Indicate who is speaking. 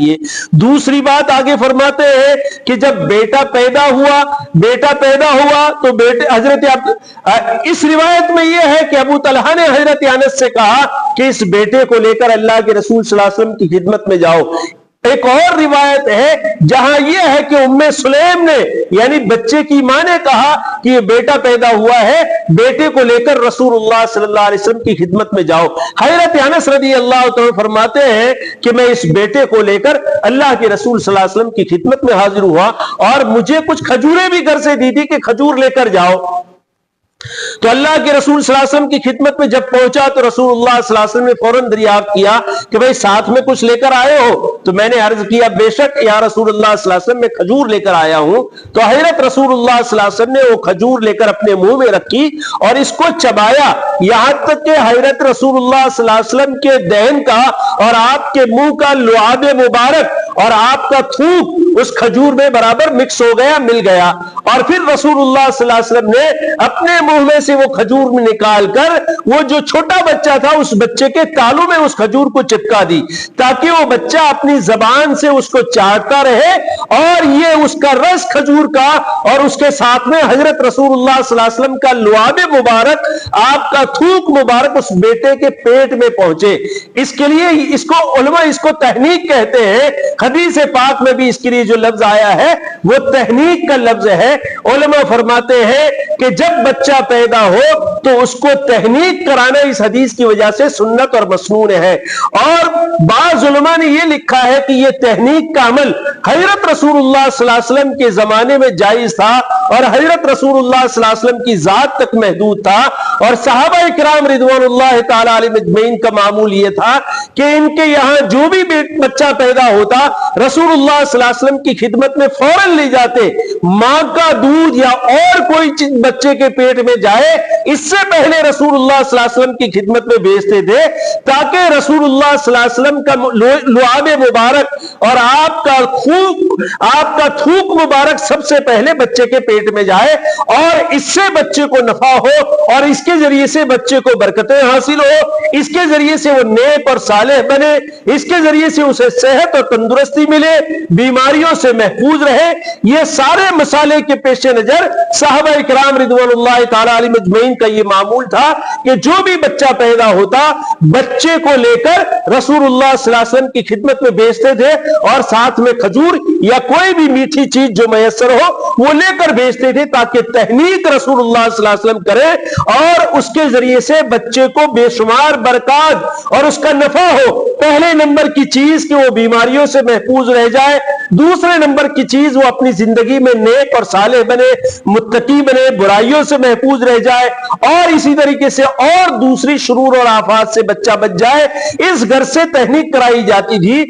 Speaker 1: یہ دوسری بات آگے فرماتے ہیں کہ جب بیٹا پیدا ہوا تو بیٹے حضرت اس روایت میں یہ ہے کہ ابو طلحہ نے حضرت انس سے کہا کہ اس بیٹے کو لے کر اللہ کے رسول صلی اللہ علیہ وسلم کی خدمت میں جاؤ۔ ایک اور روایت ہے جہاں یہ ہے کہ ام سلیم نے یعنی بچے کی ماں نے کہا کہ یہ بیٹا پیدا ہوا ہے، بیٹے کو لے کر رسول اللہ صلی اللہ علیہ وسلم کی خدمت میں جاؤ۔ حضرت انس رضی اللہ تعالیٰ فرماتے ہیں کہ میں اس بیٹے کو لے کر اللہ کے رسول صلی اللہ علیہ وسلم کی خدمت میں حاضر ہوا اور مجھے کچھ کھجوریں بھی گھر سے دی تھی کہ کھجور لے کر جاؤ۔ تو اللہ کے رسول صلی اللہ علیہ وسلم کی خدمت میں جب پہنچا تو رسول اللہ صلی اللہ علیہ وسلم نے فوراً دریافت کیا کہ بھئی ساتھ میں کچھ لے کر آئے ہو؟ تو میں نے عرض کیا بے شک یا رسول اللہ صلی اللہ علیہ وسلم میں کھجور لے کر آیا ہوں۔ تو حضرت رسول اللہ صلی اللہ علیہ وسلم نے وہ کھجور لے کر اپنے منہ میں رکھی اور اس کو چبایا، یہاں تک کہ حضرت رسول اللہ صلی اللہ علیہ وسلم کے دہن کا اور آپ کے منہ کا لعاب مبارک اور آپ کا تھوک اس کھجور میں برابر مکس ہو گیا، مل گیا۔ اور پھر رسول اللہ صلی اللہ علیہ وسلم نے اپنے منہ میں سے وہ کھجور میں نکال کر وہ جو چھوٹا بچہ تھا اس بچے کے تالوں میں اس کھجور کو چپکا دی تاکہ وہ بچہ اپنی زبان سے اس کو چاٹتا رہے، اور یہ اس کا رس کھجور کا اور اس کے ساتھ میں حضرت رسول اللہ صلی اللہ علیہ وسلم کا لعاب مبارک، آپ کا تھوک مبارک اس بیٹے کے پیٹ میں پہنچے۔ اس کے لیے اس کو علماء اس کو تحنیک کہتے ہیں۔ حدیث پاک میں بھی اس کے لیے جو لفظ آیا ہے وہ تحنیک کا لفظ ہے۔ علماء فرماتے ہیں کہ جب بچہ پیدا ہو تو اس کو تحنیک کرانا اس حدیث کی وجہ سے سنت اور مسنون ہے۔ اور بعض علماء نے یہ لکھا ہے کہ یہ تحنیک کا عمل حضرت رسول اللہ صلی اللہ علیہ وسلم کے زمانے میں جائز تھا اور حضرت رسول اللہ صلی اللہ علیہ وسلم کی ذات تک محدود تھا، اور صحابہ کرام رضوان اللہ تعالی علیہم اجمعین کا معمول یہ تھا کہ ان کے یہاں جو بھی بچہ پیدا ہوتا رسول اللہ صلی اللہ علیہ وسلم کی خدمت میں فوراً لے جاتے۔ ماں کا دودھ یا اور کوئی چیز بچے کے پیٹ میں جائے اس سے پہلے رسول اللہ صلی اللہ علیہ وسلم کی خدمت میں بھیجتے تھے تاکہ رسول اللہ صلی اللہ علیہ وسلم کا لعاب مبارک اور آپ کا تھوک مبارک سب سے پہلے بچے کے پیٹ میں جائے، اور اس سے بچے کو نفع ہو اور اس کے ذریعے سے بچے کو برکتیں حاصل ہو، اس کے ذریعے سے وہ نیک اور صالح بنے، اس کے ذریعے سے اسے صحت اور تندرستی ملے، بیماریوں سے محفوظ رہے۔ یہ سارے مسالے کے پیش نظر صحابہ کرام رضوان اللہ تعالی علیہم اجمعین کا یہ معمول تھا کہ جو بھی بچہ پیدا ہوتا بچے کو لے کر رسول اللہ صلی اللہ علیہ وسلم کی خدمت میں بھیجتے تھے، اور ساتھ میں کھجور یا کوئی بھی میٹھی چیز جو میسر ہو وہ لے کر بھیجتے تھے تاکہ تحنیک رسول اللہ صلی اللہ علیہ وسلم کرے اور اس کے ذریعے سے بچے کو بے شمار برکات اور اس کا نفع ہو۔ پہلے نمبر کی چیز کہ وہ بیماریوں سے محفوظ رہ جائے، دوسرے نمبر کی چیز وہ اپنی زندگی میں نیک اور صالح بنے، متقی بنے، برائیوں سے محفوظ رہ جائے، اور اسی طریقے سے اور دوسری شرور اور آفات سے بچہ بچ جائے۔ اس گھر سے تحنیک کرائی جاتی تھی۔